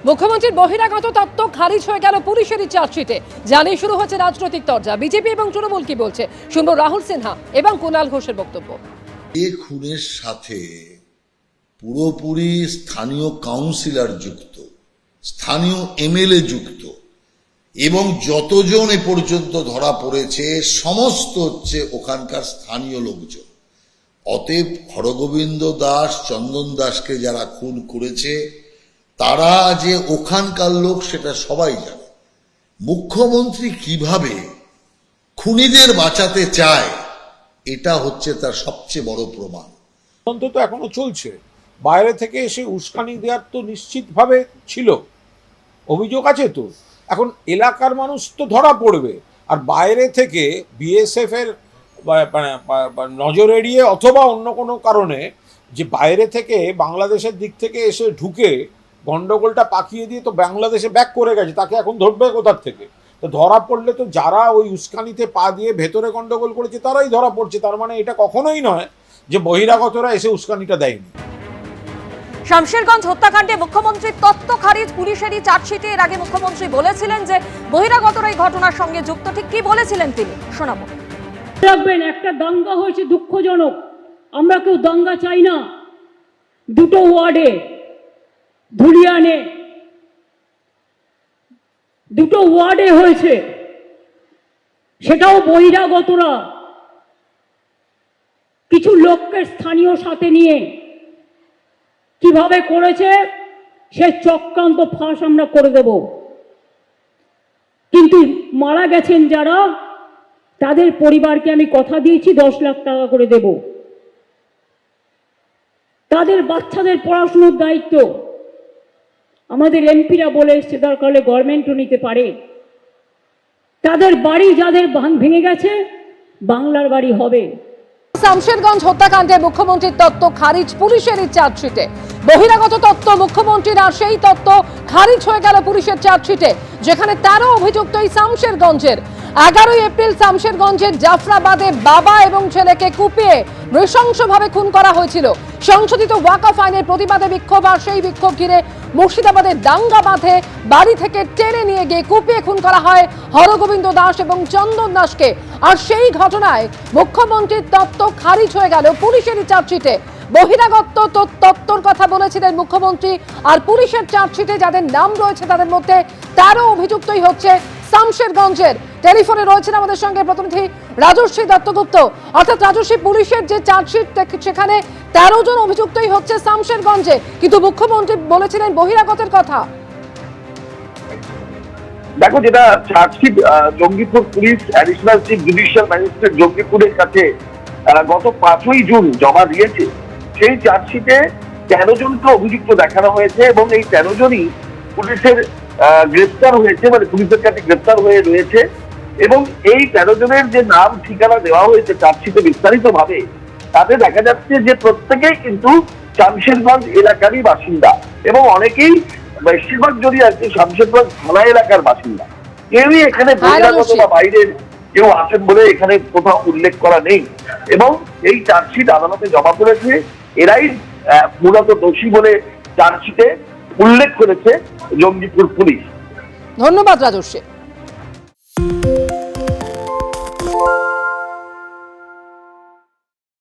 মুখ্যমন্ত্রীর বহিরাগত তত্ত্ব খারিজ হয়ে গেল পুলিশেরই চার্জশিটে। জানিয়ে শুরু হচ্ছে রাজনৈতিক তরজা। বিজেপি এবং তৃণমূল কি বলছে শুনবো রাহুল সিনহা এবং কুণাল ঘোষের বক্তব্য। এই খুনের সাথে পুরোপুরি স্থানীয় কাউন্সিলর যুক্ত, স্থানীয় এমএলএ যুক্ত এবং যতজন এ পর্যন্ত ধরা পড়েছে সমস্ত হচ্ছে ওখানকার স্থানীয় লোকজন। অতএব হরগোবিন্দ দাস, চন্দন দাসকে যারা খুন করেছে তারা যে ওখানকার লোক সেটা সবাই জানে। মুখ্যমন্ত্রী কিভাবে খুনিদের বাঁচাতে চায় এটা হচ্ছে তার সবচেয়ে বড় প্রমাণ। তদন্ত তো এখনো চলছে, বাইরে থেকে এসে উস্কানি দেওয়ার তো নিশ্চিতভাবে ছিল, অভিযোগ আছে তো। এখন এলাকার মানুষ তো ধরা পড়বে, আর বাইরে থেকে বিএসএফ এর নজর এড়িয়ে অথবা অন্য কোনো কারণে যে বাইরে থেকে বাংলাদেশের দিক থেকে এসে ঢুকে গন্ডগোলটা পাকিয়ে দিয়ে তো বাংলাদেশে ব্যাক করে গেছে, তাকে এখন ধরবে কোথার থেকে? তো ধরা পড়লে তো যারা ওই উস্কানিতে পা দিয়ে ভেতরে গন্ডগোল করেছে তারাই ধরা পড়ছে। তার মানে এটা কখনোই নয় যে বহিরাগতরা এসে উস্কানিটা দেয়নি। শামশেরগঞ্জ হত্যাকাণ্ডে মুখ্যমন্ত্রীর তত্ত্ব খারিজ পুলিশেরই চার্জশিটে। এর আগে মুখ্যমন্ত্রী বলেছিলেন যে বহিরাগতরা এই ঘটনার সঙ্গে যুক্ত। ঠিক কি বলেছিলেন তিনি, শোনাবো। রাখবেন, একটা দাঙ্গা হয়েছে দুঃখজনক, আমরা কেউ দাঙ্গা চাই না। দুটো ওয়ার্ডে ধুলিয়ানে দুটো ওয়ার্ডে হয়েছে, সেটাও বহিরাগতরা কিছু লোককে স্থানীয় সাথে নিয়ে কিভাবে করেছে সে চক্রান্ত ফাঁস আমরা করে দেব। কিন্তু মারা গেছেন যারা, তাদের পরিবারকে আমি কথা দিয়েছি 10 লাখ টাকা করে দেব। তাদের বাচ্চাদের পড়াশোনার দায়িত্ব আমাদের এমপিরা বলে এসছে, দরকার হলে গভর্নমেন্টও নিতে পারে। তাদের বাড়ি যাদের ভেঙে গেছে বাংলার বাড়ি হবে। শামশেরগঞ্জ হত্যাকাণ্ডে মুখ্যমন্ত্রীর তত্ত্ব খারিজ পুলিশেরই চার্জশিটে। বহিরাগত তত্ত্ব মুখ্যমন্ত্রীর, আর সেই তত্ত্ব খারিজ হয়ে গেল পুলিশের চার্জশিটে, যেখানে 13 অভিযুক্ত এই শামশেরগঞ্জের। 11 এপ্রিল শামশেরগঞ্জের জাফরাবাদে বাবা এবং ছেলেকে কুপিয়ে নৃশংসভাবে খুন করা হয়েছিল। সংশোধিত ওয়াকফ আইনের প্রতিবাদে বিক্ষোভ, আর সেই বিক্ষোভ ঘিরে মুর্শিদাবাদের দাঙ্গা বাঁধে বাড়ি থেকে টেনে নিয়ে গিয়ে কুপিয়ে খুন করা হয় হরগোবিন্দ দাস এবং চন্দন দাসকে। আর সেই ঘটনায় মুখ্যমন্ত্রীর তত্ত্ব খারিজ হয়ে গেল পুলিশেরই চার্জশিটে। বহিরাগত তত্ত্বর কথা বলেছিলেন মুখ্যমন্ত্রী, আর পুলিশের চার্জশিটে যাদের নাম রয়েছে তাদের মধ্যে 13 অভিযুক্তই হচ্ছে শামশেরগঞ্জের। টেলিফোনে রয়েছেন আমাদের সঙ্গে প্রতিনিধি রাজশ্রী দত্তগুপ্ত। অর্থাৎ রাজশ্রী, পুলিশের যে চার্জশিট সেখানে 13 জন অভিযুক্তই হচ্ছে শামশেরগঞ্জে, কিন্তু মুখ্যমন্ত্রী বলেছিলেন বহিরাগতের কথা। দেখো, যেটা chargesheet Jangipur police additional chief judicial magistrate জঙ্গিপুরের কাছে গত 5ই জুন জমা দিয়েছে, সেই চার্জশিটে 13 জনকে অভিযুক্ত দেখানো হয়েছে এবং এই 13 জনই পুলিশের গ্রেপ্তার হয়েছে, মানে পুলিশের কাছে গ্রেপ্তার হয়ে রয়েছে। এবং এই 13 জনের যে নাম ঠিকানা দেওয়া হয়েছে চার্জশিটে বিস্তারিত ভাবে, তাতে দেখা যাচ্ছে যে প্রত্যেকেই কিন্তু শামশেরগঞ্জ এলাকারই বাসিন্দা এবং অনেকেই, বেশিরভাগ যদি আর কি শামশেরগঞ্জ থানা এলাকার বাসিন্দা। কেউই এখানে বহিরাগত বা বাইরের কেউ আছেন বলে এখানে কোথাও উল্লেখ করা নেই। এবং এই চার্জশিট আদালতে জমা করেছে, এরাই মূলত দোষী বলে চার্জশিটে উল্লেখ করেছে জঙ্গিপুর পুলিশ। ধন্যবাদ রাজশ্রী।